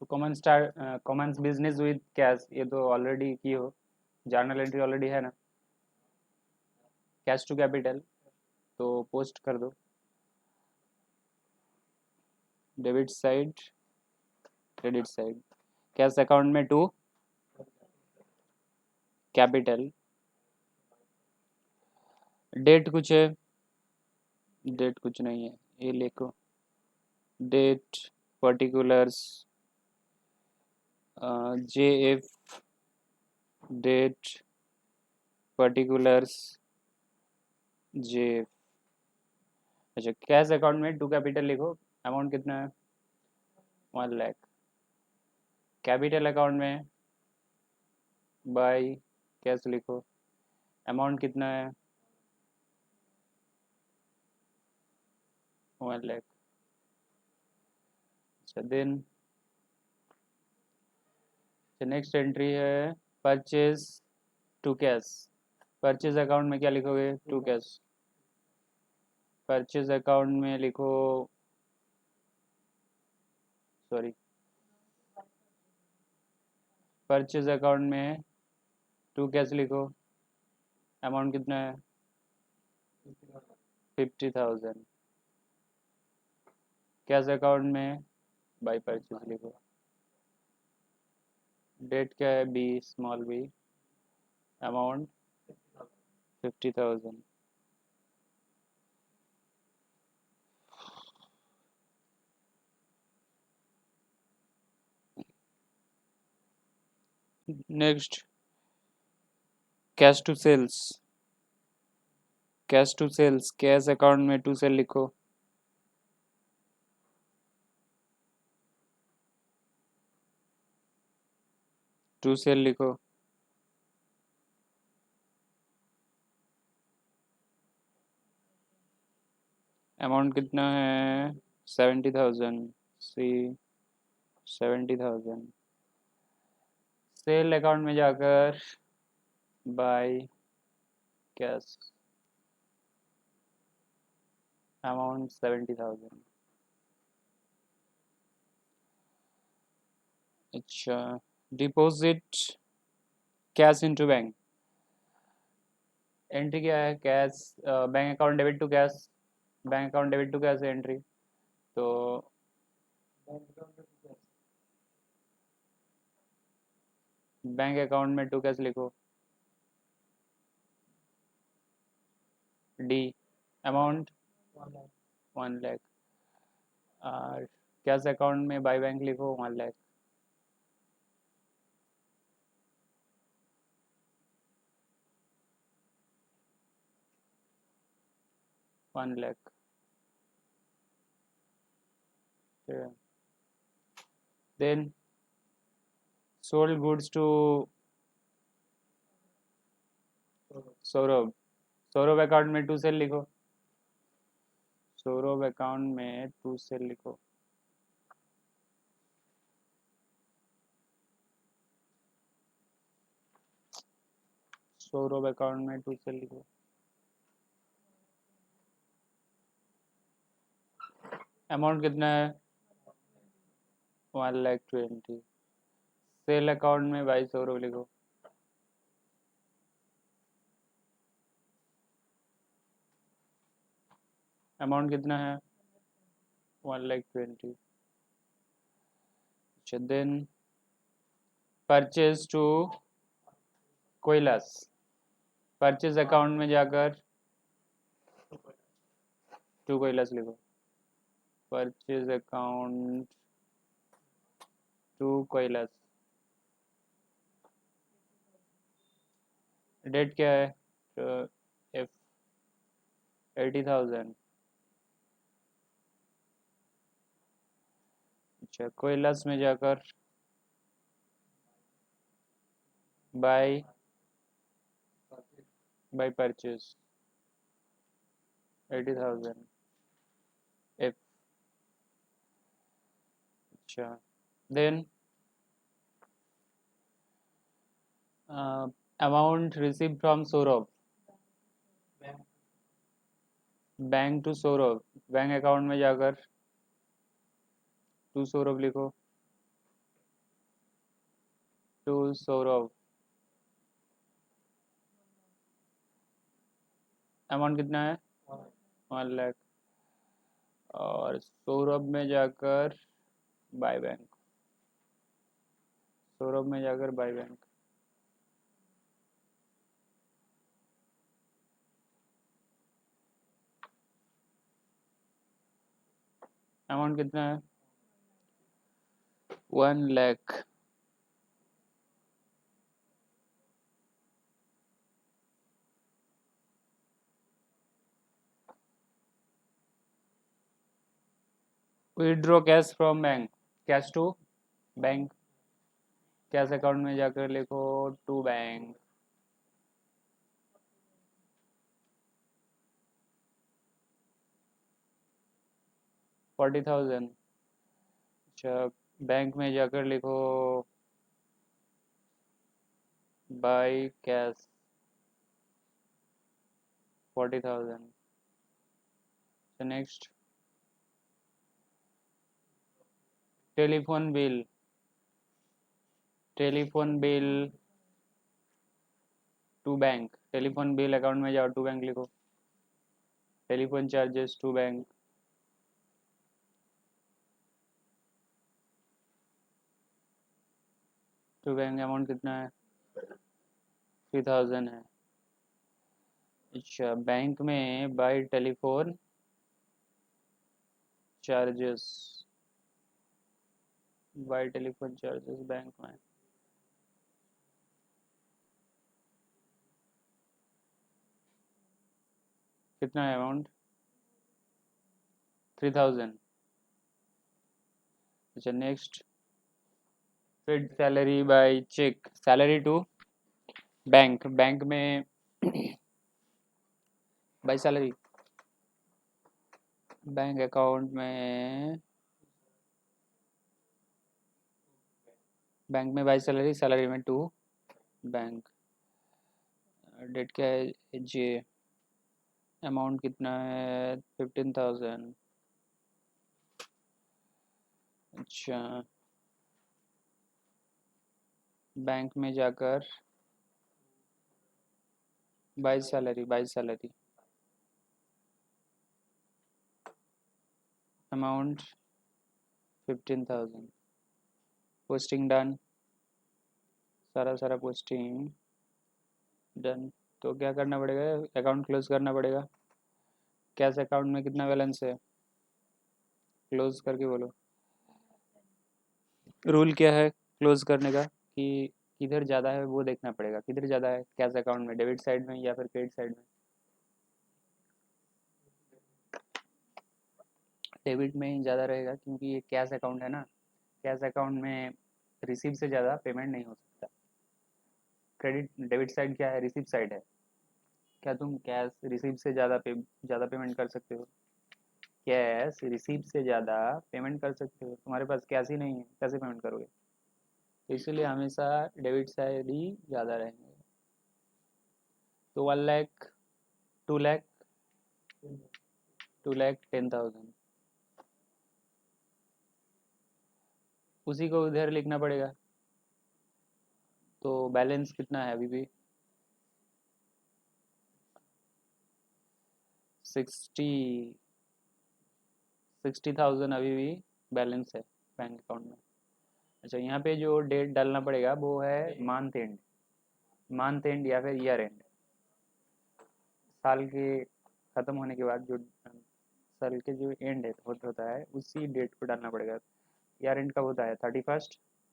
Commons business with cash, ये तो already की हो, जर्नल एंट्री ऑलरेडी है ना। कैश टू कैपिटल तो पोस्ट कर दो, debit side credit side. Cash account में टू कैपिटल। डेट कुछ है? डेट कुछ नहीं है, ये लिखो। Date particulars J F date particulars J F. अच्छा, कैश अकाउंट में टू कैपिटल लिखो। अमाउंट कितना है? 1 लाख। कैपिटल अकाउंट में बाई कैश लिखो। अमाउंट कितना है? 1 लाख। अच्छा देन नेक्स्ट एंट्री है purchase to cash. Purchase account में क्या लिखोगे? To cash. परचेज अकाउंट में लिखो, सॉरी, परचेज अकाउंट में टू कैश लिखो। अमाउंट कितना है? 50,000। कैश अकाउंट में बाई परचेज लिखो। डेट क्या है? B, small B. Amount 50,000। Next cash to sales. Cash to sales, cash account में टू सेल लिखो। टू सेल लिखो। अमाउंट कितना है? 70,000। सी 70,000। सेल अकाउंट में जाकर बाय कैश। अमाउंट 70,000। अच्छा, deposit cash into bank. Entry क्या है? Cash bank account debit to cash. Bank account debit to cash है एंट्री। तो बैंक अकाउंट में टू कैश लिखो। The amount 1 lakh. और कैश अकाउंट में बाई बैंक लिखो 1 lakh. One lakh. Then sold goods to Saurabh. Saurabh account में टू सेल लिखो। सौरभ अकाउंट में टू सेल लिखो। सौरभ अकाउंट में टू सेल लिखो। अमाउंट कितना है? 1,20,000। सेल अकाउंट में बाई सौरभ लिखो। अमाउंट कितना है? 1,20,000। अच्छा then purchase to Kailash. Purchase account में जाकर टू कोयलास लिखो। Purchase account to Kailash. Date क्या है? एफ 80,000। अच्छा, कोयलास में जाकर बाय बाय परचेज 80,000 एफ। अच्छा then amount receive from Saurabh. Bank to Saurabh. Bank account में जाकर टू सौरभ लिखो। टू सौरभ। अमाउंट कितना है? 1 लाख। और सौरभ में जाकर बाय बैंक, सौरभ में जाकर बाय बैंक। अमाउंट कितना है? 1 lakh. Withdraw cash from bank, cash to bank. Cash account में जाकर लिखो टू बैंक। 40,000। अच्छा, बैंक में जाकर लिखो by cash 40,000। Next, telephone bill, telephone bill to bank. Telephone bill account में जाओ, टू बैंक लिखो। Telephone charges to bank. To bank amount कितना है? 3,000 है। अच्छा, बैंक में by telephone charges, by telephone charges bank में कितना है अमाउंट? 3,000। अच्छा, next, paid salary by cheque, salary to bank. Bank में बाय सैलरी, बैंक अकाउंट में, बैंक में बाय सैलरी, सैलरी में टू बैंक। डेट क्या है? जे। अमाउंट कितना है? 15,000। अच्छा, बैंक में जाकर by salary, by salary amount 15,000। Posting done, सारा सारा पोस्टिंग डन। तो क्या करना पड़ेगा? अकाउंट क्लोज करना पड़ेगा। कैश अकाउंट में कितना बैलेंस है? क्लोज करके बोलो। रूल क्या है क्लोज करने का? कि किधर ज़्यादा है वो देखना पड़ेगा। किधर ज़्यादा है कैश अकाउंट में? डेबिट साइड में या फिर क्रेडिट साइड में? डेबिट में ही ज़्यादा रहेगा, क्योंकि ये कैश अकाउंट है ना। कैश अकाउंट में रिसीव से ज़्यादा पेमेंट नहीं हो सकता। क्रेडिट, डेबिट साइड क्या है? रिसीव साइड है। क्या तुम कैश रिसीव से ज़्यादा पेमेंट कर सकते हो? कैश रिसीव से ज़्यादा पेमेंट कर सकते हो? तुम्हारे पास कैश ही नहीं है, कैसे पेमेंट करोगे? तो इसीलिए हमेशा डेबिट साइड ही ज़्यादा रहेंगे। तो 1 लाख, 2 लाख, 2,10,000 उसी को उधर लिखना पड़ेगा। तो बैलेंस कितना है अभी भी? 60,000 अभी भी बैलेंस है बैंक अकाउंट में। अच्छा, यहाँ पे जो डेट डालना पड़ेगा वो है मंथ एंड, मंथ एंड या फिर ईयर एंड। साल के ख़त्म होने के बाद जो साल के जो एंड है होता है उसी डेट को डालना पड़ेगा। ईयर एंड कब होता है? 31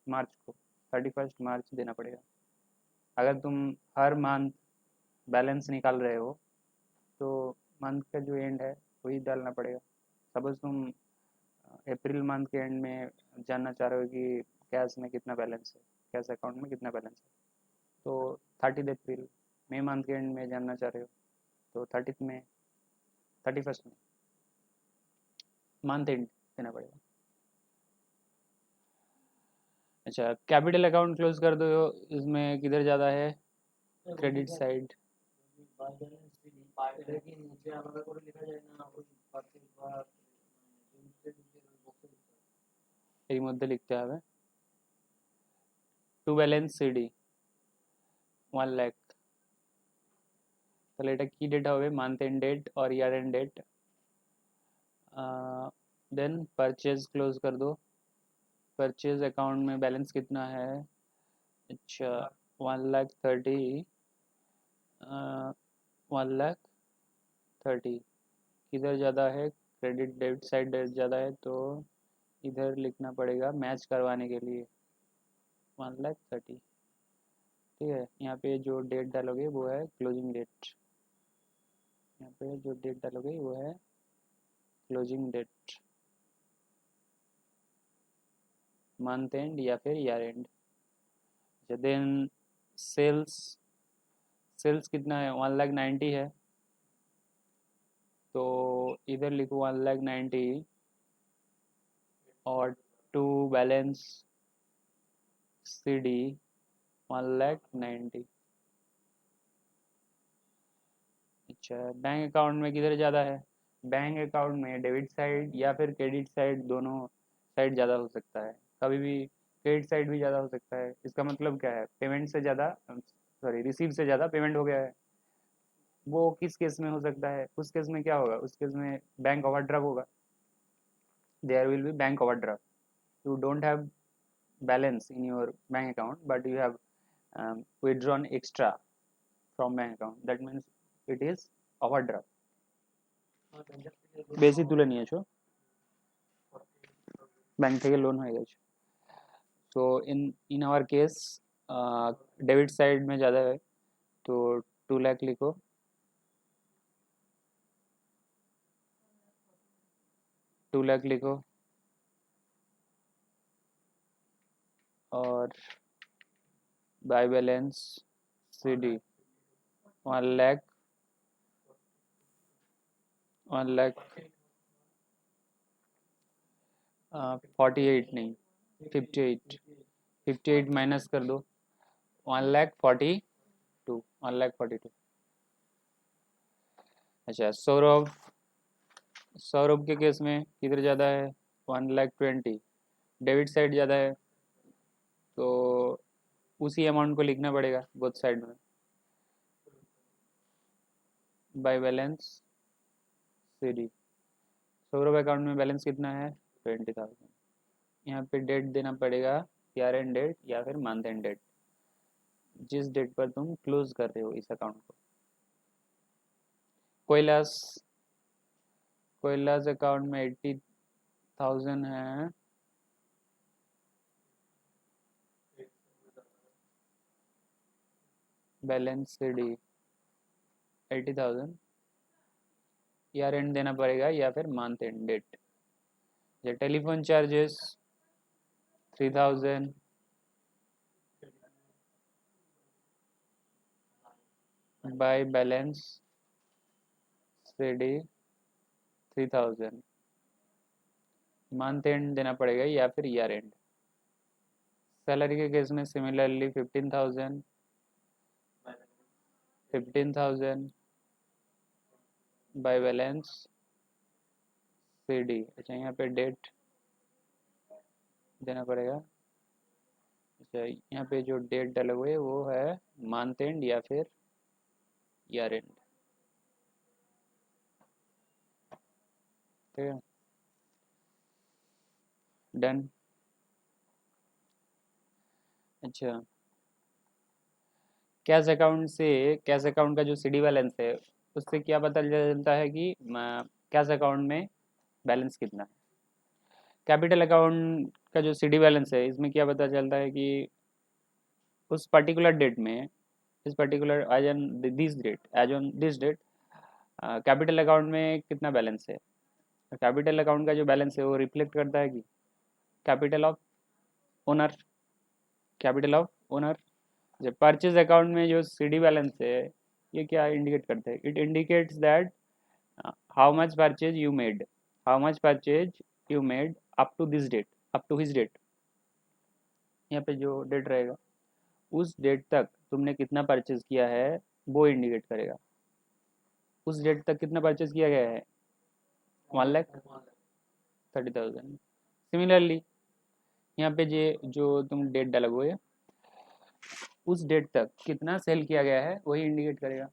मार्च को। 31 मार्च देना पड़ेगा। अगर तुम हर मंथ बैलेंस निकाल रहे हो तो मंथ का जो एंड है वही डालना पड़ेगा। सपोज तुम अप्रैल मंथ के एंड में जानना चाह रहे हो कि कैश में कितना बैलेंस है, कैश अकाउंट में कितना बैलेंस है, तो 30 अप्रैल। मई मंथ के एंड में जानना चाह रहे हो तो 30 में, 31 में, मंथ एंड देना पड़ेगा। अच्छा, कैपिटल अकाउंट क्लोज कर दो। इसमें किधर ज़्यादा है? Credit side. এই মধ্যে লিখতে হবে। টু ব্যালেন্স সিডি 1 লাখ, তাহলে এটা কি ডেট হবে? মান্থ এন্ড ডেট और year end date. Then purchase close कर दो। परचेज अकाउंट में बैलेंस कितना है? अच्छा 1,30,000, 1,30,000 किधर ज़्यादा है? क्रेडिट डेबिट साइड ज़्यादा है तो इधर लिखना पड़ेगा मैच करवाने के लिए 1,30,000। ठीक है, यहाँ पे जो डेट डालोगे वो है क्लोजिंग डेट। यहाँ पे जो डेट डालोगे वो है क्लोजिंग डेट, मंथ एंड या फिर year end. Then sales, sales कितना है? 1,90,000 है, तो इधर लिखो 1,90,000 और टू बैलेंस CD 1,90,000। अच्छा, बैंक अकाउंट में किधर ज़्यादा है? बैंक अकाउंट में डेबिट साइड या फिर क्रेडिट साइड, दोनों साइड ज़्यादा हो सकता है। कभी भी क्रेडिट साइड भी ज़्यादा हो सकता है। इसका मतलब क्या है? पेमेंट से ज़्यादा, सॉरी रिसीव से ज़्यादा पेमेंट हो गया है। वो किस केस में हो सकता है? उस केस में क्या होगा? उस केस में बैंक ओवरड्राफ्ट होगा। There will be bank overdraft. You don't have balance in your bank account but you have withdrawn extra from bank account, that means it is overdraft। বেশি তুলে নিয়েছো, ব্যাংক থেকে লোন হয়ে গেছে। तो in our case debit side में ज़्यादा है, तो 2 लाख लिखो। 2 लाख लिखो और बाय बैलेंस CD 1 लाख, 1,48,000 नहीं 58, 58 माइनस कर दो 1,42,000, 1,42,000। अच्छा सौरभ, सौरभ के केस में किधर ज़्यादा है? 1,20,000, डेबिट साइड ज़्यादा है, तो उसी अमाउंट को लिखना पड़ेगा बोथ साइड में। By balance CD, Saurabh account में बैलेंस कितना है? 20,000। यहाँ पे डेट देना पड़ेगा ईयर एंड डेट या फिर मंथ एंड डेट, जिस डेट पर तुम क्लोज कर रहे हो इस अकाउंट को। कोयलास, कोयलास अकाउंट में 80,000 है, बैलेंस CD 80,000, ईयर एंड देना पड़ेगा या फिर मंथ एंड डेट। ये telephone charges 3,000, by balance CD 3,000, month and देना पड़ेगा या फिर ईयर एंड। सैलरी के केस में सिमिलरली 15,000, 15,000 बाय बैलेंस CD। अच्छा यहाँ पे डेट देना पड़ेगा। अच्छा यहाँ पे जो डेट डाले हुए वो है मंथ एंड या फिर ईयर एंड। ठीक है, डन। अच्छा कैश अकाउंट से, कैश अकाउंट का जो CD बैलेंस है उससे क्या पता चलता है कि कैश अकाउंट में बैलेंस कितना है? कैपिटल अकाउंट का जो CD बैलेंस है इसमें क्या पता चलता है कि उस पर्टिकुलर डेट में, इस particular as on this date, as on this date capital account में कितना बैलेंस है। कैपिटल अकाउंट का जो बैलेंस है वो रिफ्लेक्ट करता है कि capital of owner, capital of owner. जब परचेज अकाउंट में जो CD बैलेंस है ये क्या इंडिकेट करता है? It indicates that how much purchase you made, how much purchase you made up to this date, up to his date. यहाँ पे जो डेट रहेगा उस डेट तक तुमने कितना परचेज किया है वो इंडिकेट करेगा। उस डेट तक कितना परचेज किया गया है? 1,30,000। सिमिलरली यहाँ पे जो तुम डेट डालोगे उस डेट तक कितना सेल किया गया है वही इंडिकेट करेगा।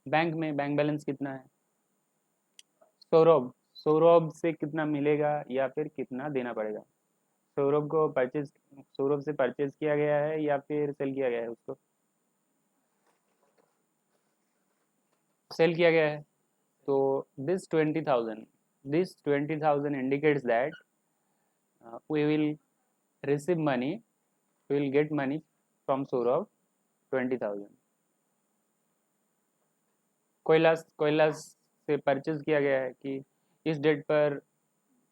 बैंक में बैंक बैलेंस कितना है, सौरभ सौरभ से कितना मिलेगा या फिर कितना देना पड़ेगा। सौरभ से परचेज किया गया है या फिर सेल किया गया है, उसको सेल किया गया है। तो this 20,000 indicates that we will receive money, we will get money from Saurabh 20,000। Kailash से परचेज किया गया है कि इस डेट पर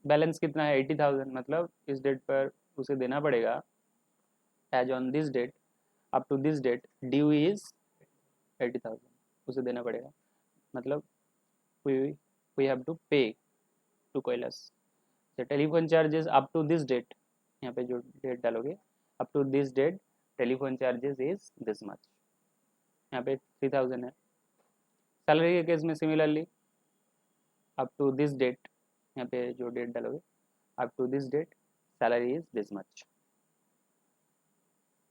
बैलेंस कितना है 80,000, मतलब इस डेट पर उसे देना पड़ेगा as on this date, up to this date due is 80,000, उसे देना पड़ेगा, मतलब we we have to pay to Kailash. Telephone charges up to this date, यहाँ पे जो डेट डालोगे up to this date telephone charges is this much, यहाँ पे 3,000 है। सैलरी के केस में similarly up to this date, यहाँ पे जो डेट डालोगे up to this date salary is this much.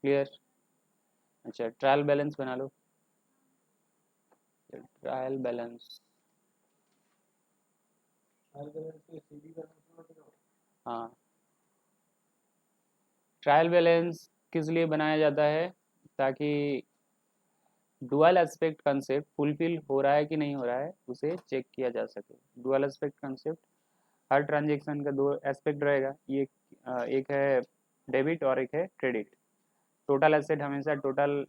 Clear. अच्छा ट्रायल बैलेंस बना लो, ट्रायल बैलेंस, हाँ ट्रायल बैलेंस किस लिए बनाया जाता है, ताकि डुअल एस्पेक्ट कंसेप्ट फुलफिल हो रहा है कि नहीं हो रहा है उसे चेक किया जा सके। डुअल एस्पेक्ट कंसेप्ट, हर ट्रांजेक्शन का दो एस्पेक्ट रहेगा, ये एक है डेबिट और एक है क्रेडिट। टोटल एसेट हमेशा टोटल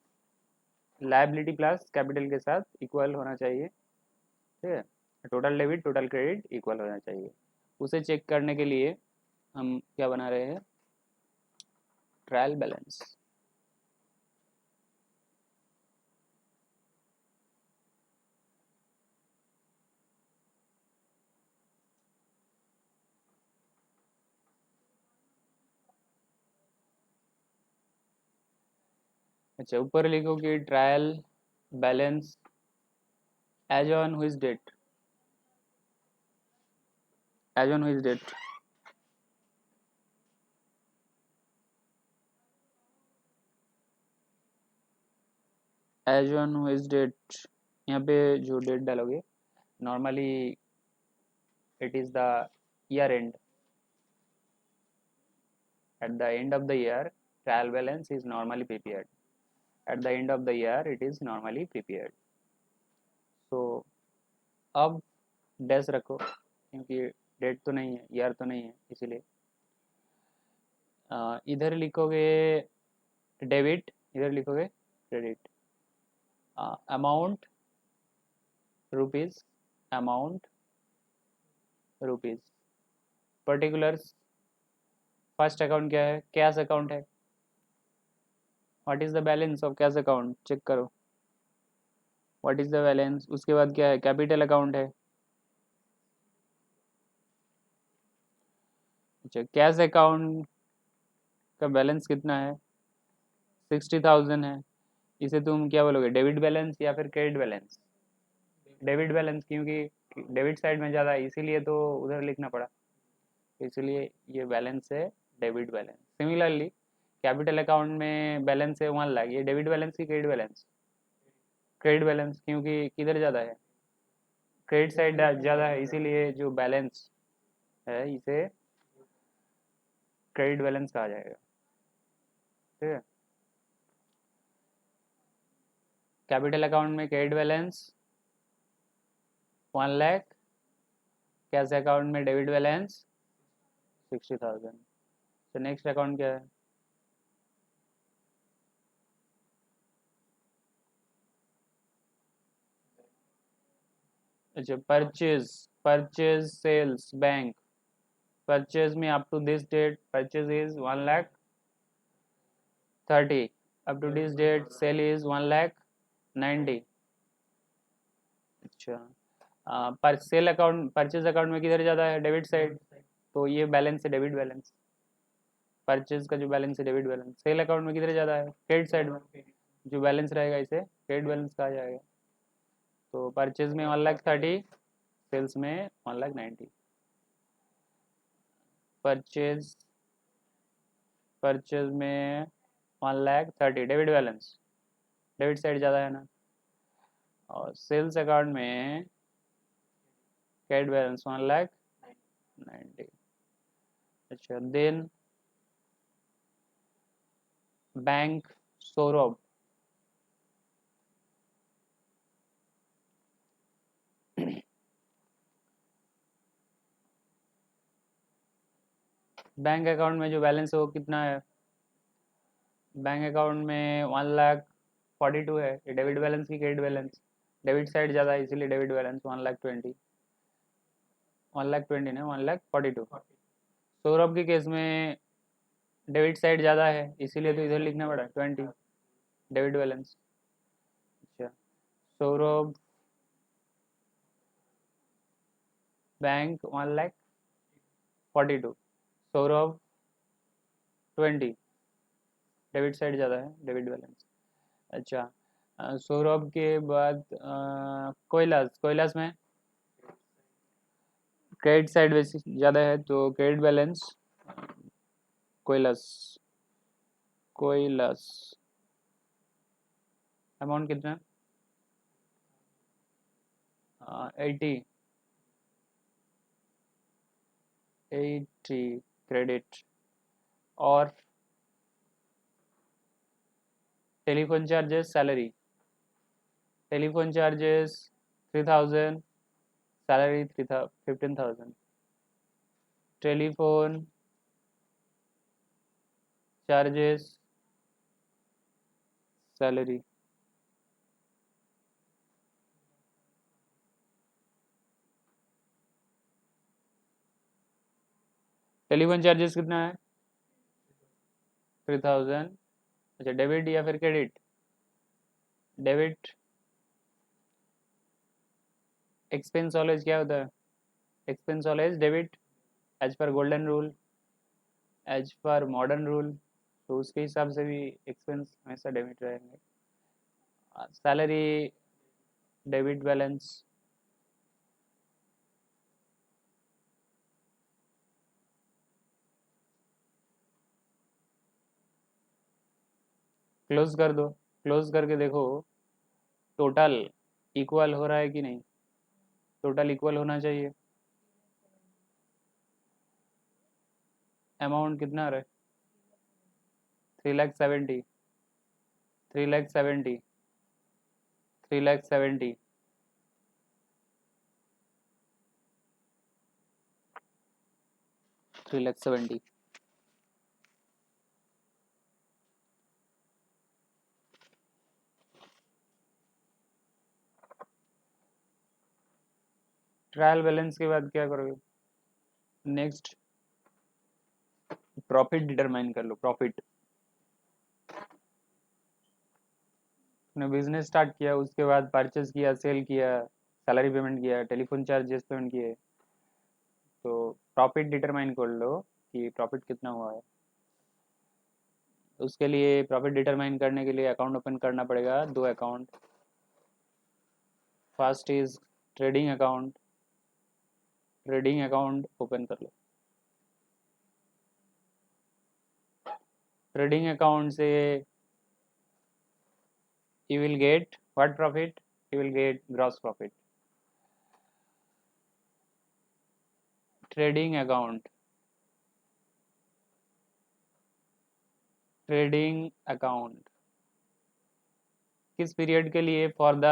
लायबिलिटी प्लस कैपिटल के साथ इक्वल होना चाहिए, ठीक है। Total debit total credit equal होना चाहिए, उसे चेक करने के लिए हम क्या बना रहे हैं, ट्रायल बैलेंस। अच्छा ऊपर लिखो कि trial balance as on which date, as on which date, as on which date, यहाँ पे जो डेट डालोगे normally it is the year end, at the end of the year trial balance is normally prepared, at the end of the year it is normally prepared। so अब dash रखो क्योंकि date तो नहीं है, year तो नहीं है, इसीलिए इधर लिखोगे डेबिट, इधर लिखोगे credit. Amount rupees, amount rupees, particulars, first account क्या है, कैश अकाउंट है, what is the balance of cash account, check करो व्हाट इज द बैलेंस। उसके बाद क्या है, कैपिटल अकाउंट है। अच्छा कैश अकाउंट का बैलेंस कितना है, 60,000 है, इसे तुम क्या बोलोगे, डेबिट बैलेंस या फिर क्रेडिट बैलेंस, डेबिट बैलेंस, क्योंकि डेबिट साइड में ज़्यादा है इसीलिए तो उधर लिखना पड़ा, इसलिए ये बैलेंस है debit balance. Similarly capital account में बैलेंस है 1 लाख, ये डेबिट बैलेंस की क्रेडिट बैलेंस, क्रेडिट बैलेंस, क्योंकि किधर ज़्यादा है, क्रेडिट साइड ज़्यादा है, इसीलिए जो बैलेंस है इसे क्रेडिट बैलेंस कहा जाएगा, ठीक है। कैपिटल अकाउंट में credit balance 1 lakh, cash account में डेबिट बैलेंस 60,000। तो नेक्स्ट अकाउंट क्या है, अच्छा purchase, purchase sales bank, purchase में up to this date purchase is 1,30,000, up to this date sale is 1,90,000। अच्छा पर सेल अकाउंट परचेज अकाउंट में किधर ज़्यादा है, डेबिट साइड, तो ये बैलेंस है डेबिट बैलेंस, परचेज का जो बैलेंस है डेबिट बैलेंस। सेल अकाउंट में किधर ज़्यादा है, क्रेडिट साइड में, जो बैलेंस रहेगा इसे क्रेडिट बैलेंस कहा जाएगा। तो परचेज में 1,30,000, सेल्स में 1,90,000। परचेज परचेज में 1,30,000 डेबिट बैलेंस, डेबिट साइड ज़्यादा है ना। और सेल्स अकाउंट में क्रेडिट बैलेंस 1,90,000। अच्छा, then bank Saurabh, bank account में जो बैलेंस है वो कितना है? बैंक अकाउंट में 1,42,000 है। ये डेबिट बैलेंस की क्रेडिट बैलेंस? डेबिट साइड ज़्यादा है इसीलिए डेबिट बैलेंस 1,20,000, 1,20,000 ना 1,42,000। सौरभ के केस में डेबिट साइड ज़्यादा है इसीलिए तो इधर लिखना पड़ा 20 डेबिट बैलेंस। अच्छा, Saurabh bank 1,42,000, Saurabh 20, debit side ज़्यादा है डेबिट बैलेंस। अच्छा, सौरभ के बाद कैलाश, कैलाश में क्रेडिट साइड वैसे ज़्यादा है तो credit balance Kailash, Kailash amount कितना? 80 क्रेडिट। और telephone charges, salary, telephone charges 3,000, salary 15,000। Telephone charges, salary, telephone charges कितना है? 3,000। अच्छा, डेबिट या फिर क्रेडिट? डेबिट। एक्सपेंस ऑलवेज क्या होता है? Expense always debit as per golden rule, as per modern rule, तो उसके हिसाब से भी एक्सपेंस हमेशा डेबिट रहेंगे। Salary debit balance. क्लोज कर दो, क्लोज करके देखो टोटल इक्वल हो रहा है कि नहीं। टोटल इक्वल होना चाहिए। अमाउंट कितना आ रहा है? 3,70,000, 3,70,000, 3,70,000। $3,70,000। ट्रायल बैलेंस के बाद क्या करोगे? नेक्स्ट प्रॉफिट डिटरमाइन कर लो। प्रॉफिट, ने बिजनेस स्टार्ट किया, उसके बाद परचेज किया, सेल किया, सैलरी पेमेंट किया, टेलीफोन चार्जेस पेमेंट किए, तो प्रॉफिट डिटरमाइन कर लो कि प्रॉफिट कितना हुआ है। उसके लिए प्रॉफिट डिटरमाइन करने के लिए अकाउंट ओपन करना पड़ेगा, दो account. First is trading account, trading account open कर लो। ट्रेडिंग अकाउंट से you will get what profit? You will get gross profit। Trading account, trading account किस पीरियड के लिए? फॉर द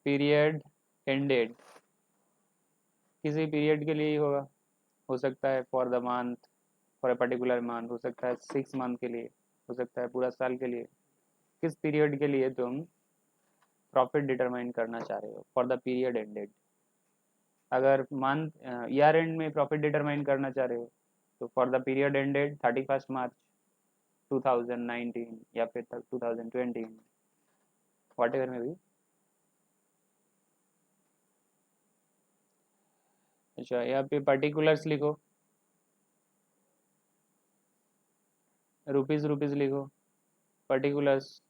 पीरियड एंडेड, किसी period के लिए ही होगा। हो सकता है for the month, for a particular month, हो सकता है 6 मंथ के लिए, हो सकता है पूरा साल के लिए। किस पीरियड के लिए तुम प्रॉफिट डिटरमाइन करना चाह रहे हो? For the period ended. अगर मंथ ईयर एंड में प्रॉफिट डिटरमाइन करना चाह रहे हो तो फॉर द पीरियड एंडेड 31 मार्च 2019 या फिर 2020, वॉट एवर में भी। अच्छा, यहाँ पे पर्टिकुलर्स लिखो, रुपीज़ रुपीज़ लिखो, पर्टिकुलर्स।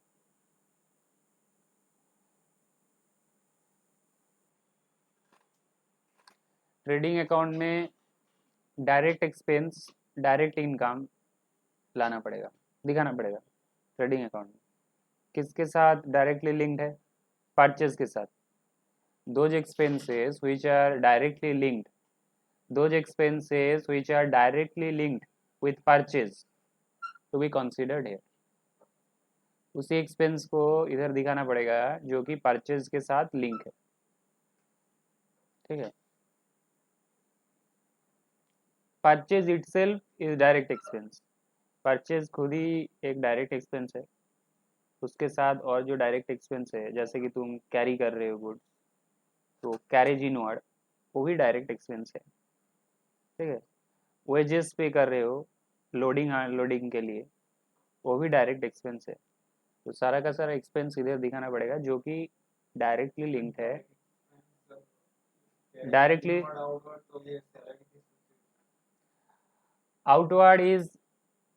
ट्रेडिंग अकाउंट में डायरेक्ट एक्सपेंस, डायरेक्ट इनकम, लाना पड़ेगा, दिखाना पड़ेगा ट्रेडिंग अकाउंट में। किसके साथ डायरेक्टली लिंक्ड है? परचेज के साथ। Those expenses which are directly linked, those expenses which are directly linked with purchase to be considered here। उसी एक्सपेंस को इधर दिखाना पड़ेगा जो कि परचेज के साथ लिंक है, ठीक है। Purchase itself is direct expense, purchase खुद ही एक डायरेक्ट एक्सपेंस है। उसके साथ और जो डायरेक्ट एक्सपेंस है, जैसे कि तुम कैरी कर रहे हो गुड्स, तो कैरेज इनवर्ड, वो भी डायरेक्ट एक्सपेंस है, ठीक है। वेजेस पे कर रहे हो लोडिंग अनलोडिंग के लिए, वो भी डायरेक्ट एक्सपेंस है। तो सारा का सारा एक्सपेंस इधर दिखाना पड़ेगा जो कि डायरेक्टली लिंक्ड है, directly. Outward is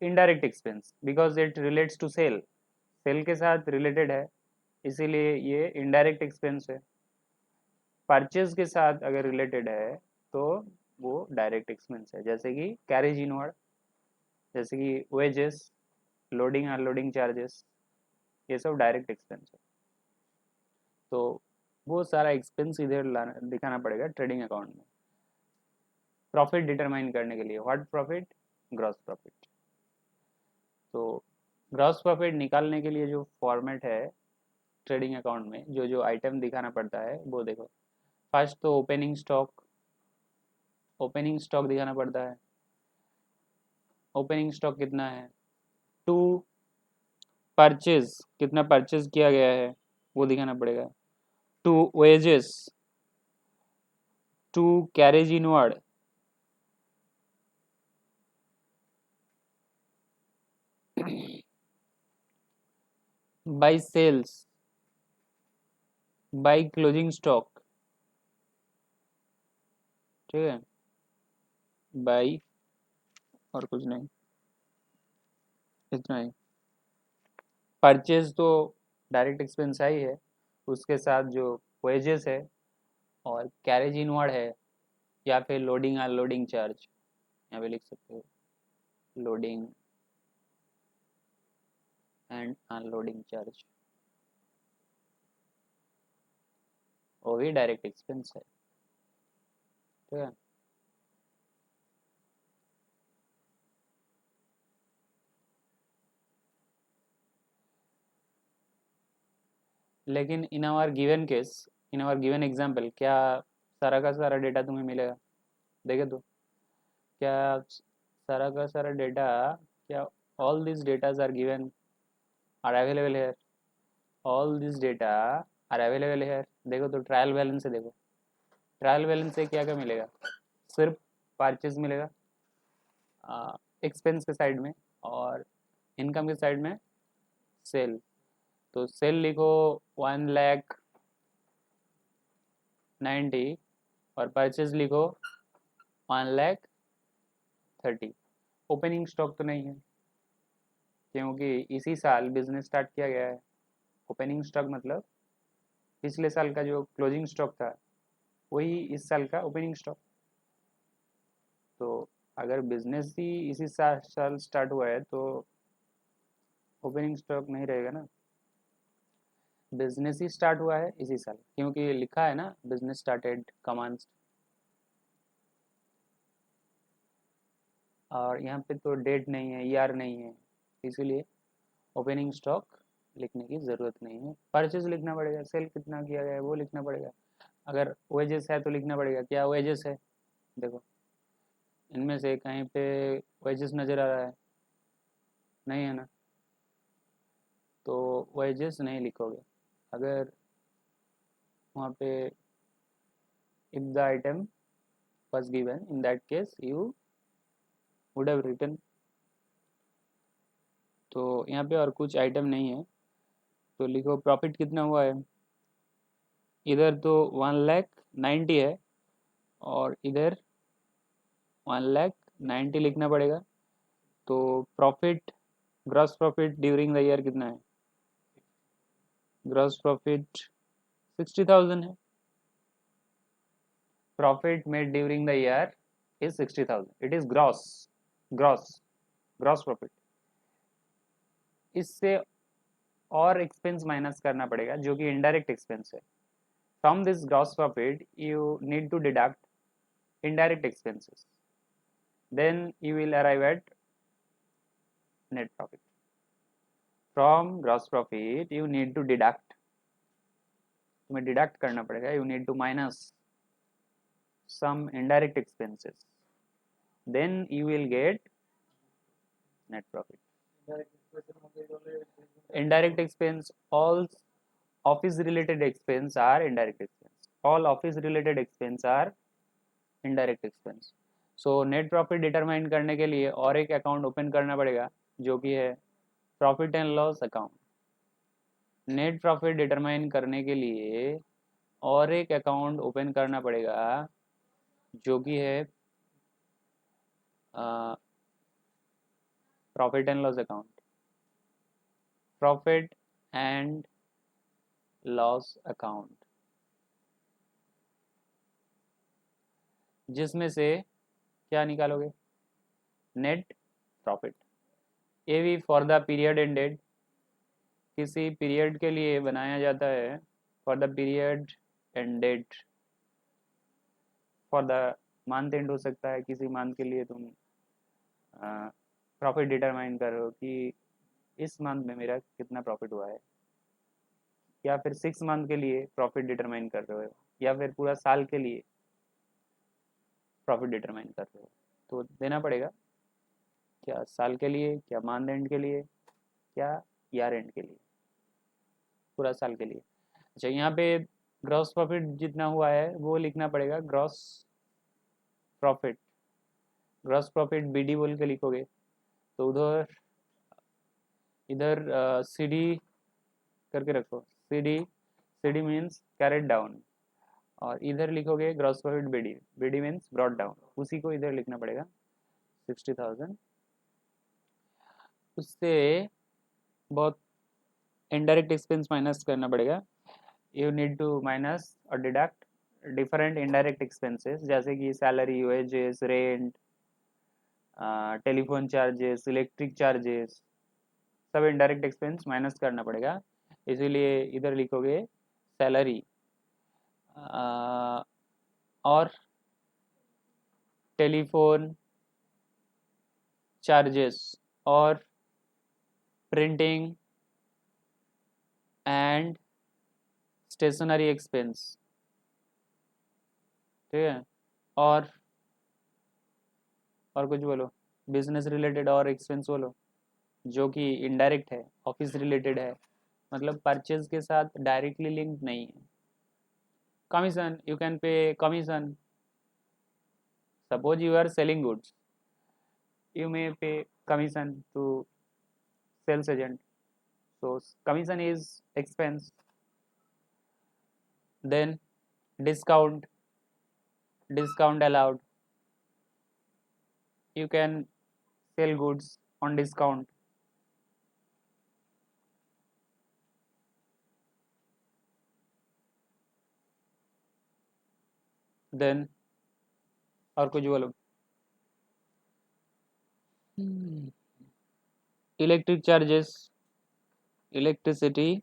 indirect expense because it relates to sale, sale के साथ रिलेटेड है, इसीलिए ये इनडायरेक्ट एक्सपेंस है। परचेज के साथ अगर रिलेटेड है तो वो डायरेक्ट एक्सपेंस है, जैसे कि कैरेज इनवर्ड, जैसे कि वेजेस, लोडिंग अनलोडिंग चार्जेस, ये सब डायरेक्ट एक्सपेंस है। तो वो सारा एक्सपेंस इधर दिखाना पड़ेगा ट्रेडिंग अकाउंट में, प्रॉफिट डिटरमाइन करने के लिए। What profit? Gross profit. तो ग्रॉस प्रॉफिट निकालने के लिए जो फॉर्मेट है ट्रेडिंग अकाउंट में, जो जो आइटम दिखाना पड़ता है वो देखो। फर्स्ट तो ओपनिंग स्टॉक, ओपनिंग स्टॉक दिखाना पड़ता है। ओपनिंग स्टॉक कितना है? 2 परचेज, कितना परचेज किया गया है वो दिखाना पड़ेगा। 2 wages, 2 carriage inward, by sales, by closing stock, ठीक है, बाई, और कुछ नहीं, इतना ही। परचेज तो डायरेक्ट एक्सपेंस ही है, उसके साथ जो वेजेस है और कैरेज इनवर्ड है, या फिर लोडिंग अनलोडिंग चार्ज, यहाँ पे लिख सकते हो लोडिंग एंड अनलोडिंग चार्ज, वो भी डायरेक्ट एक्सपेंस है, ठीक है। लेकिन in our given case, in our given example, क्या सारा का सारा डेटा तुम्हें मिलेगा? देखे तो क्या सारा का सारा डेटा, क्या all this datas are given, are available here, all this data are available here. देखो तो ट्रायल बैलेंस से देखो, ट्रायल बैलेंस से क्या क्या मिलेगा? सिर्फ परचेज मिलेगा एक्सपेंस के साइड में, और इनकम के साइड में सेल। तो सेल लिखो 1,90,000 और परचेज लिखो 1,30,000। ओपनिंग स्टॉक तो नहीं है क्योंकि इसी साल बिजनेस स्टार्ट किया गया है। ओपनिंग स्टॉक मतलब पिछले साल का जो क्लोजिंग स्टॉक था वही इस साल का ओपनिंग स्टॉक। तो अगर बिजनेस ही इसी साल स्टार्ट हुआ है तो ओपनिंग स्टॉक नहीं रहेगा ना। बिजनेस ही स्टार्ट हुआ है इसी साल, क्योंकि लिखा है ना बिजनेस स्टार्टेड कमांड्स, और यहाँ पे तो डेट नहीं है, ईयर नहीं है, इसीलिए ओपनिंग स्टॉक लिखने की ज़रूरत नहीं है। परचेज लिखना पड़ेगा, सेल कितना किया गया है वो लिखना पड़ेगा। अगर वेजेस है तो लिखना पड़ेगा क्या वेजेस है। देखो इनमें से कहीं पे वेजेस नज़र आ रहा है? नहीं है ना, तो वेजेस नहीं लिखोगे। अगर वहाँ पे if the item was given, in that case you would have written। तो यहाँ पे और कुछ आइटम नहीं है, तो लिखो प्रॉफिट कितना हुआ है। इधर तो 1,90,000 है और इधर 1,90,000 लिखना पड़ेगा। तो profit, gross profit during the year कितना है? ग्रॉस प्रॉफिट 60,000 है। Profit made during the year is 60,000, it is gross, gross, gross profit. इससे और एक्सपेंस माइनस करना पड़ेगा जो कि इनडायरेक्ट एक्सपेंस है. From this gross profit you need to deduct indirect expenses, then you will arrive at net profit. From gross profit you need to deduct, तुम्हें deduct करना पड़ेगा, you need to minus some indirect expenses, then you will get net profit. Indirect expense, all office related expense are indirect expense, all office related expense are indirect expense. So net profit determine करने के लिए और एक account open करना पड़ेगा जो कि है profit and loss account. Net profit determine करने के लिए और एक अकाउंट ओपन करना पड़ेगा जो कि है profit and loss account. Profit and loss account, जिसमें से क्या निकालोगे? Net profit. A V for the period ended, किसी पीरियड के लिए बनाया जाता है. For the period ended, for the month and हो सकता है, किसी मंथ के लिए तुम प्रॉफिट डिटरमाइन कर रहे हो कि इस मंथ में मेरा कितना प्रॉफिट हुआ है, या फिर 6 मंथ के लिए प्रॉफिट डिटरमाइन कर रहे हो, या फिर पूरा साल के लिए प्रॉफिट डिटरमाइन कर रहे हो. तो देना पड़ेगा क्या साल के लिए, क्या मंथ एंड के लिए, क्या ईयर एंड के लिए, पूरा साल के लिए. अच्छा, यहाँ पे ग्रॉस प्रॉफिट जितना हुआ है वो लिखना पड़ेगा gross profit. Gross profit BD बोल के लिखोगे तो उधर इधर सी डी करके रखो. C D means carried down, और इधर लिखोगे gross profit BD. BD means brought down, उसी को इधर लिखना पड़ेगा 60,000. उससे बहुत इनडायरेक्ट एक्सपेंस माइनस करना पड़ेगा. यू नीड टू माइनस और डिडक्ट डिफरेंट इनडायरेक्ट एक्सपेंसेस, जैसे कि salary, wages, rent, telephone charges, electric charges, सब इनडायरेक्ट एक्सपेंस माइनस करना पड़ेगा. इसीलिए इधर लिखोगे सैलरी और टेलीफोन चार्जेस और प्रिंटिंग एंड स्टेशनरी एक्सपेंस. ठीक है, और कुछ बोलो, बिजनेस रिलेटेड और एक्सपेंस बोलो जो कि इनडायरेक्ट है, ऑफिस रिलेटेड है, मतलब परचेज के साथ डायरेक्टली लिंक्ड नहीं है. Commission, you can pay commission. Suppose you are selling goods, you may pay commission to sales agent, so commission is expense. Then discount allowed, you can sell goods on discount. Then और कुछ बोलो. Electric charges, electricity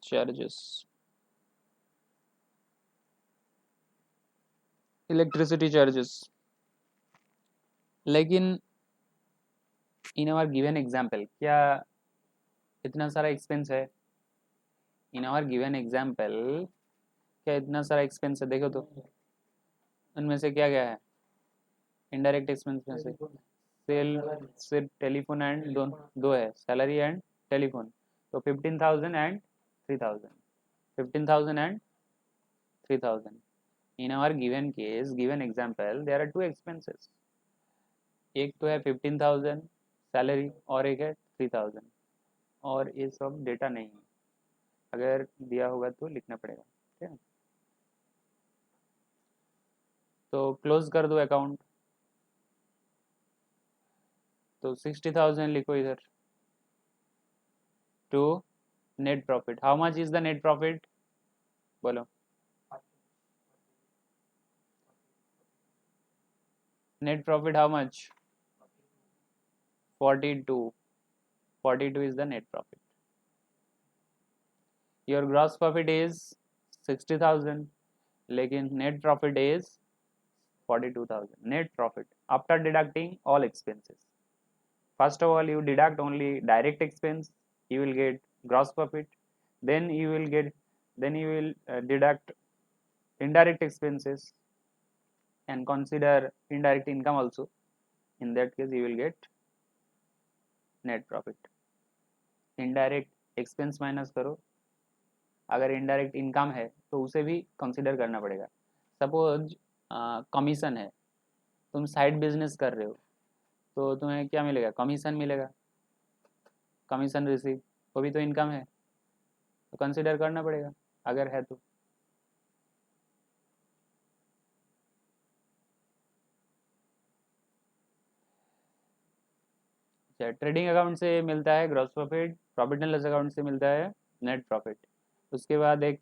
charges, electricity charges. लेकिन in our given example क्या इतना सारा expense है? इन our given example क्या इतना सारा एक्सपेंस है? देखो तो उनमें से क्या क्या है इनडायरेक्ट एक्सपेंस में से? सेल, सिर्फ टेलीफोन एंड दो है, सैलरी एंड टेलीफोन. तो 15,000 and 3,000, 15,000 and 3,000. In our given case, given example, there are two expenses. एक तो है 15,000 सैलरी और एक है 3,000, और ये सब डेटा नहीं है, अगर दिया होगा तो लिखना पड़ेगा. ठीक है, तो क्लोज कर दो अकाउंट. तो 60,000 लिखो इधर to net profit. How much is the net profit? बोलो. Net profit how much? 42. 42 is the net profit. Your gross profit is 60,000, लेकिन net profit is 42,000. Net profit after deducting all expenses. First of all, you deduct only direct expense, you will get gross profit. Then you will deduct indirect expenses and consider indirect income also. In that case, you will get net profit. Indirect expense minus करो, अगर indirect income है तो उसे भी consider करना पड़ेगा. Suppose commission है, तुम साइड बिजनेस कर रहे हो तो तुम्हें क्या मिलेगा, कमीशन मिलेगा, कमीशन रिसीव, वो भी तो इनकम है, तो कंसिडर करना पड़ेगा अगर है तो. ट्रेडिंग अकाउंट से मिलता है gross profit, profit and loss account से मिलता है नेट प्रॉफिट. उसके बाद एक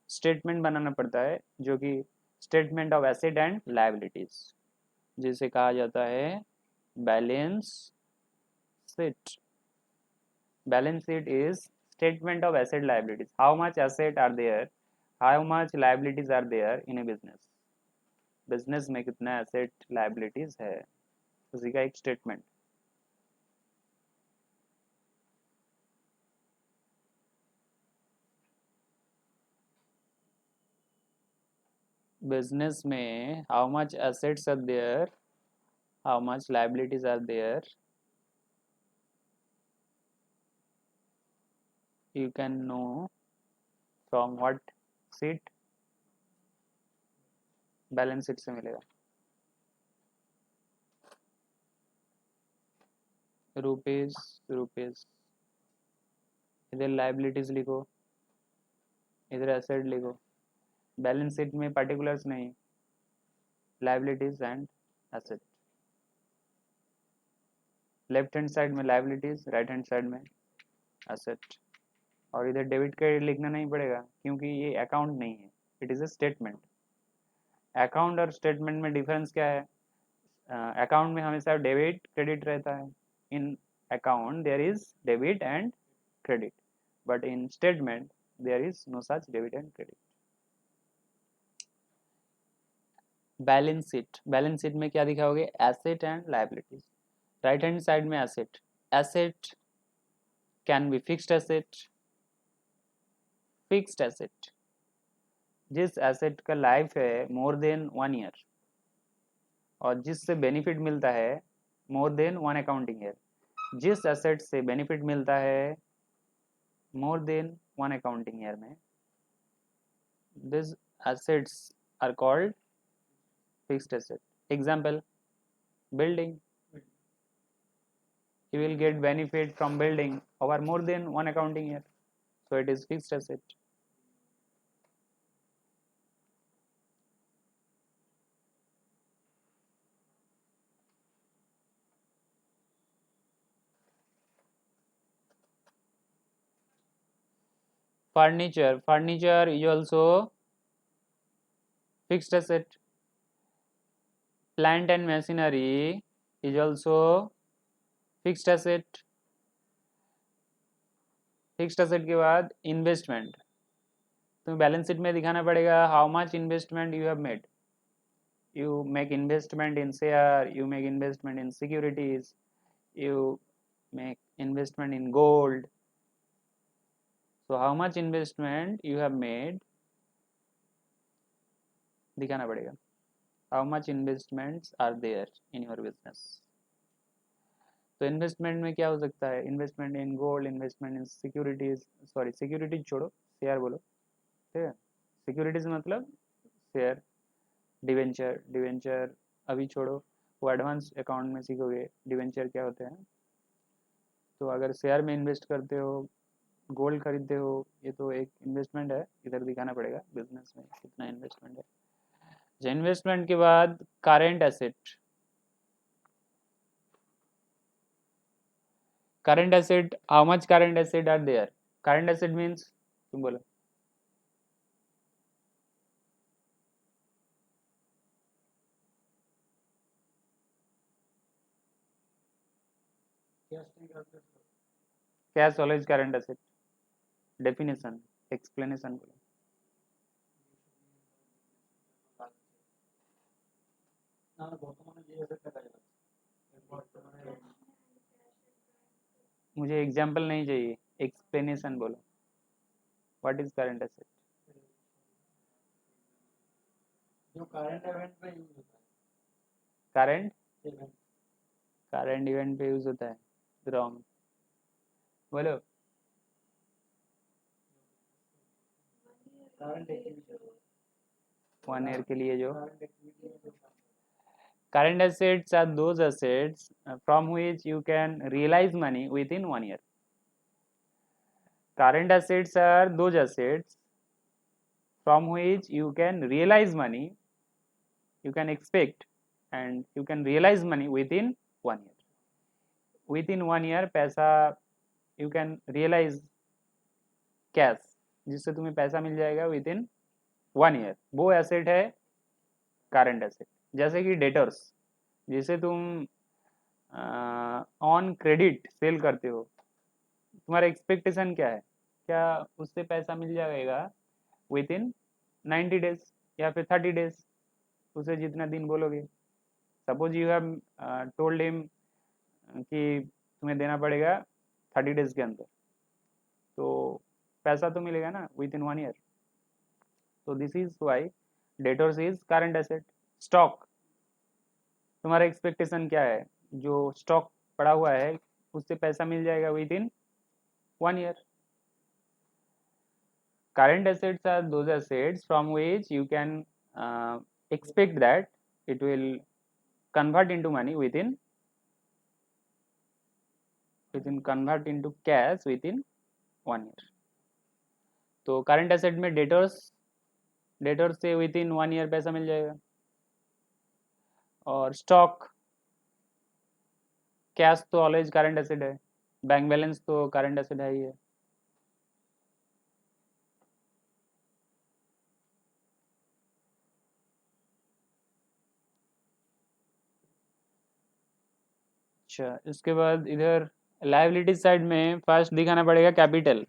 स्टेटमेंट बनाना पड़ता है जो कि statement of asset and liabilities, जिसे कहा जाता है balance sheet. Balance sheet is statement of asset liabilities. How much asset are there, how much liabilities are there in a business. Business में कितना एसेट लायबिलिटीज है, उसी का एक स्टेटमेंट. business में how much assets are there, how much liabilities are there, you can know from what sheet, balance sheet से मिलेगा. Rupees rupees, इधर लाइबिलिटीज लिखो, इधर एसेट लिखो. बैलेंस शीट में पर्टिकुलर्स नहीं, liabilities and asset. Left hand side में liabilities, right hand side में एसेट. और इधर डेबिट क्रेडिट लिखना नहीं पड़ेगा क्योंकि ये अकाउंट नहीं है, it is a statement. Account और स्टेटमेंट में डिफरेंस क्या है, अकाउंट में हमेशा डेबिट क्रेडिट रहता है. In account there is debit and credit, but in statement there is no such debit and credit. Balance sheet, balance sheet में क्या दिखाओगे, asset and liabilities. Right hand side में asset, asset can be fixed asset, fixed asset जिस asset का life है more than 1 year और जिससे benefit मिलता है मोर देन 1 अकाउंटिंग ईयर. जिस एसेट से बेनिफिट मिलता है मोर देन 1 अकाउंटिंग ईयर में, this assets are called fixed asset. Example, building, you will get benefit from building over more than 1 accounting year, so it is fixed asset. Furniture, furniture is also fixed asset. Plant and machinery is also fixed asset. Fixed asset के बाद investment, तुम्हें balance sheet में दिखाना पड़ेगा how much investment you have made. You make investment in share, you make investment in securities, you make investment in gold. So how much investment you have made दिखाना पड़ेगा. How much investments are there in your business. तो investment में क्या हो सकता है, investment in gold, investment in securities, sorry securities छोड़ो, share बोलो, ठीक है. सिक्योरिटीज मतलब शेयर, डिवेंचर, डिवेंचर अभी छोड़ो, वो एडवांस अकाउंट में सीखोगे डिवेंचर क्या होते हैं. तो अगर शेयर में इन्वेस्ट करते हो, गोल्ड खरीदते हो, ये तो एक इन्वेस्टमेंट है, इधर दिखाना पड़ेगा बिजनेस में कितना इन्वेस्टमेंट है. इन्वेस्टमेंट के बाद current asset, current asset, how much current asset are there. Current asset means, तुम बोलो, cash always current asset, definition, explanation बोलो। मुझे एग्जाम्पल नहीं चाहिए, एक्सप्लेनेशन बोलो। What is current asset? Current current event पे यूज होता है, रॉन्ग, बोलो। वन ईयर के लिए जो current assets are those assets from which you can realize money within 1 year. Current assets are those assets from which you can realize money, you can expect and you can realize money within 1 year. Within 1 year पैसा you can realize cash, जिससे तुम्हें पैसा मिल जाएगा within 1 year, वो asset है current asset. जैसे कि debtors, जिसे तुम ऑन क्रेडिट सेल करते हो, तुम्हारा एक्सपेक्टेशन क्या है, क्या उससे पैसा मिल जाएगा विद इन 90 डेज या फिर 30 डेज, उसे जितना दिन बोलोगे। Suppose you have told him कि तुम्हें देना पड़ेगा 30 डेज के अंदर, तो पैसा तो मिलेगा ना विद इन 1 ईयर। तो this is why debtors is current asset. Stock, तुम्हारा एक्सपेक्टेशन क्या है, जो स्टॉक पड़ा हुआ है उससे पैसा मिल जाएगा with in 1 year. Current assets are those assets from which you can expect that it will convert into money within convert into cash within 1 year। तो करंट एसेट में डेटर्स से विद इन 1 ईयर पैसा मिल जाएगा, और stock, cash तो always current asset है, bank balance तो current asset है ही है। अच्छा, इसके बाद इधर लायबिलिटी साइड में फर्स्ट दिखाना पड़ेगा कैपिटल।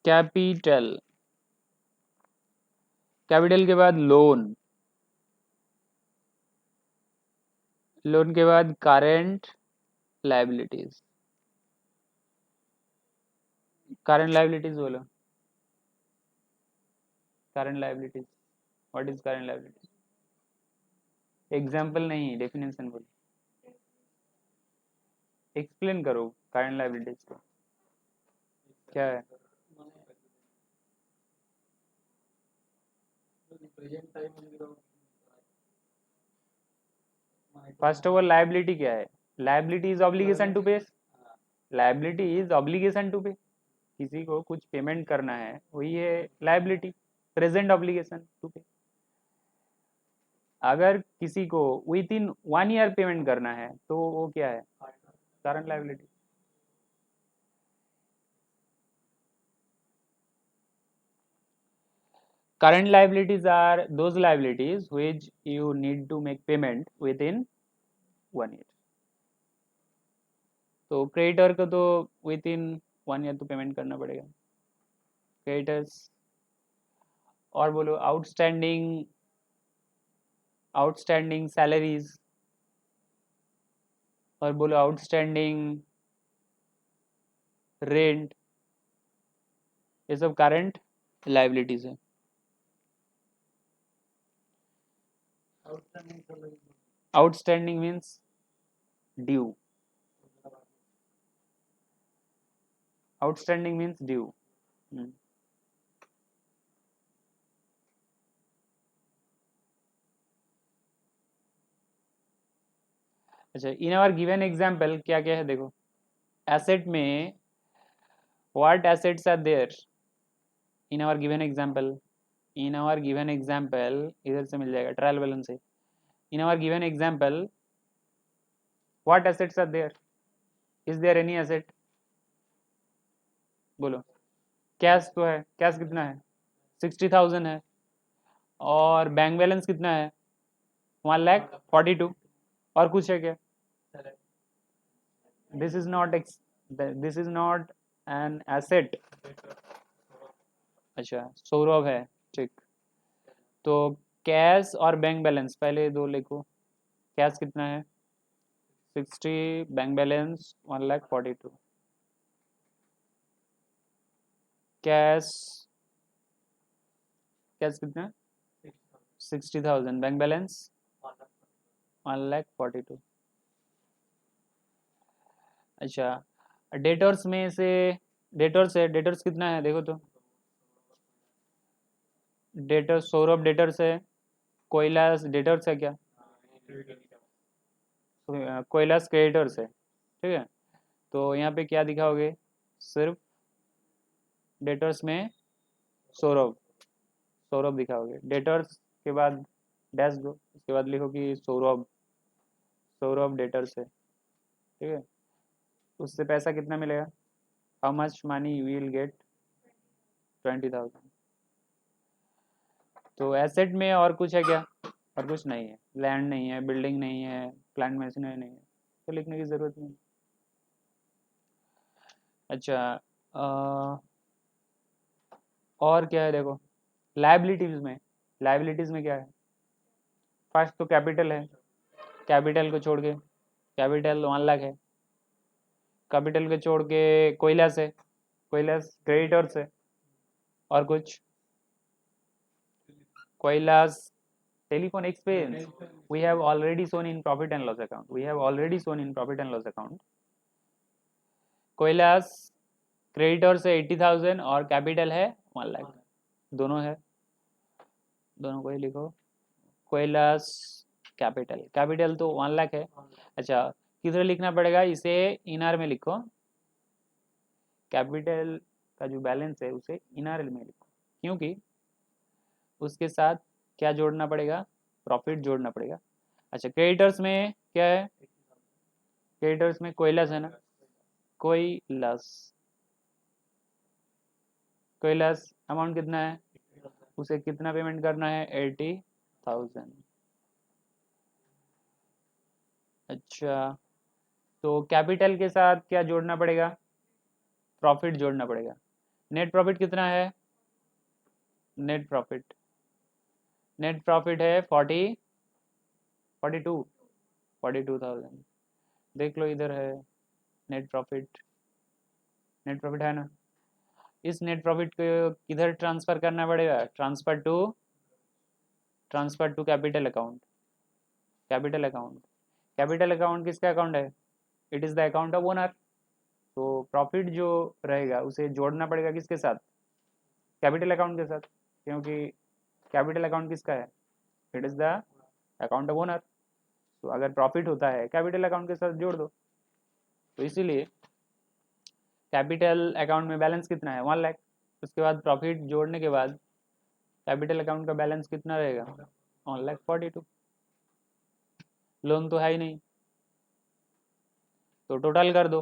कैपिटल कैपिटल के बाद लोन, लोन के बाद करेंट लायबिलिटीज, करंट लायबिलिटीज बोलो। Current liabilities, what is current liabilities? Example नहीं, डेफिनेशन बोलो, एक्सप्लेन करो करंट लायबिलिटीज को क्या है। फर्स्ट ऑफ ऑल लायबिलिटी क्या है? लायबिलिटी इज ऑब्लिगेशन टू पे, लायबिलिटी इज ऑब्लिगेशन टू पे, किसी को कुछ पेमेंट करना है वही है लायबिलिटी, प्रेजेंट ऑब्लिगेशन टू पे। अगर किसी को विद इन 1 ईयर पेमेंट करना है तो वो क्या है? Current liability. Current liabilities are those liabilities which you need to make payment within 1 year। तो क्रेडिटर को तो विद इन 1 ईयर तो पेमेंट करना पड़ेगा, क्रेडिटर्स। और बोलो आउटस्टैंडिंग, आउटस्टैंडिंग सैलरीज, और बोलो आउटस्टैंडिंग रेंट, ये सब करंट लायबिलिटीज है। Outstanding means due, outstanding means due. अच्छा, इन आवर गिवन एग्जाम्पल क्या क्या है देखो। एसेट में what assets are there in our given example, in our given example इधर से मिल जाएगा ट्रायल बैलेंस से। In our given example what assets are there, is there any asset? बोलो। कैश तो है, कैश कितना है? 60,000 है, और बैंक बैलेंस कितना है? 1,42,000। और कुछ है क्या? This is not this is not an asset. अच्छा, सौरभ है, ठीक। तो कैश और बैंक बैलेंस पहले दो लिखो। कैश कितना है 60, बैंक बैलेंस 1,42। कैश, कैश कितना 60,000, बैंक बैलेंस 1,42। अच्छा, डेटर्स में से, डेटर्स है, डेटर्स कितना है देखो तो। डेटर्स, सौरभ डेटर्स है, कोयलास डेटर्स है क्या? कोयलास क्रेडिटर्स है, ठीक है। तो यहाँ पे क्या दिखाओगे, सिर्फ डेटर्स में सौरभ, सौरभ दिखाओगे। डेटर्स के बाद डैश दो, उसके बाद लिखो कि सौरभ, सौरभ डेटर्स है, ठीक है। उससे पैसा कितना मिलेगा, how much money you will get, 20,000। तो एसेट में और कुछ है क्या? और कुछ नहीं है, लैंड नहीं है, बिल्डिंग नहीं है, प्लांट मशीनरी नहीं है, तो लिखने की ज़रूरत नहीं। अच्छा, और क्या है देखो, लाइबिलिटीज़ में, लाइबिलिटीज़ में क्या है? फर्स्ट तो कैपिटल है, कैपिटल को छोड़ के, कैपिटल 1 लाख है। कैपिटल को छोड़ के कोयलास है, कोयलास क्रेडिटर्स है। और कुछ, Kailash, telephone expense we have already shown in profit and loss account, we have already shown in profit and loss account। Kailash creditors है 80,000 और कैपिटल है 1 लाख, दोनों है, दोनों को ही लिखो। कोयलास कैपिटल, कैपिटल तो 1 लाख है। अच्छा, किधर लिखना पड़ेगा इसे, इनआर में लिखो। कैपिटल का जो बैलेंस है उसे इनआर में लिखो, क्योंकि उसके साथ क्या जोड़ना पड़ेगा, प्रॉफिट जोड़ना पड़ेगा। अच्छा, क्रेडिटर्स में क्या है, क्रेडिटर्स में कोयलास है ना, कोयलास, कोयलास अमाउंट कितना है, उसे कितना पेमेंट करना है, 80,000। अच्छा, तो कैपिटल के साथ क्या जोड़ना पड़ेगा, प्रॉफिट जोड़ना पड़ेगा। नेट प्रॉफिट कितना है, नेट प्रॉफिट, नेट प्रॉफिट है 42,000। देख लो इधर है नेट प्रॉफिट, नेट प्रॉफिट है ना। इस नेट प्रॉफिट को किधर ट्रांसफ़र करना पड़ेगा, transfer to capital account, capital account. Capital account किसका अकाउंट है, it is the account of owner. तो प्रॉफिट जो रहेगा उसे जोड़ना पड़ेगा किसके साथ, कैपिटल अकाउंट के साथ, क्योंकि कैपिटल अकाउंट किसका है, it is the account of owner. तो अगर प्रॉफिट होता है कैपिटल अकाउंट के साथ जोड़ दो। तो इसीलिए कैपिटल अकाउंट में बैलेंस कितना है, 1 लाख। उसके बाद प्रॉफिट जोड़ने के बाद कैपिटल अकाउंट का बैलेंस कितना रहेगा, 1,42,000। लोन तो है ही नहीं, तो टोटल कर दो,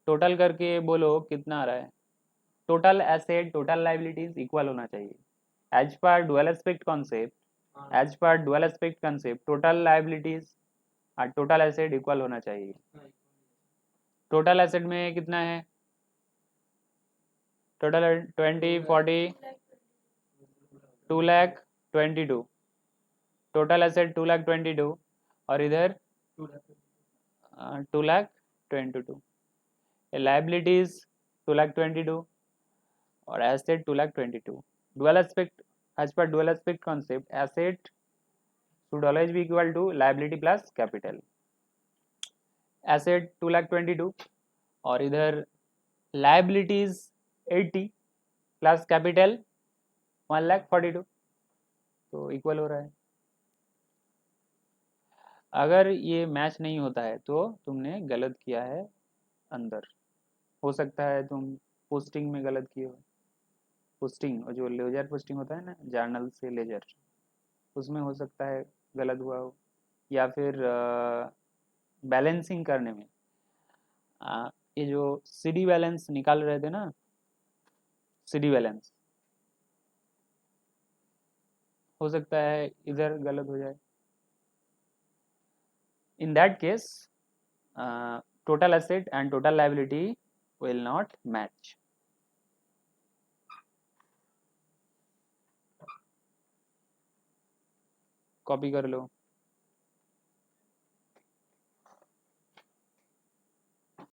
टोटल करके बोलो कितना आ रहा है। Total asset total liabilities equal होना चाहिए, as per dual aspect concept, as per dual aspect concept total liabilities और टोटल एसेट इक्वल होना चाहिए। टोटल एसेट में कितना है, टोटल 2,22,22, टोटल एसेट 2,22,22 और इधर 2,22,22, लाइबिलिटीज 2,22,22 और asset 2,22,22। Dual aspect, as per dual aspect concept asset should always be equal to liability plus capital। Asset 2,22,22 और इधर लाइबिलिटीज 80 प्लस कैपिटल 1,42,000, तो इक्वल हो रहा है। अगर ये मैच नहीं होता है तो तुमने गलत किया है अंदर, हो सकता है तुम पोस्टिंग में गलत किए हो। पोस्टिंग, और जो लेजर पोस्टिंग होता है ना, जर्नल से लेजर, उसमें हो सकता है गलत हुआ हो, या फिर बैलेंसिंग करने में ये जो सीडी बैलेंस निकाल रहे थे ना, सीडी बैलेंस, हो सकता है इधर गलत हो जाए। In that case total asset and total liability will not match. Copy कर लो।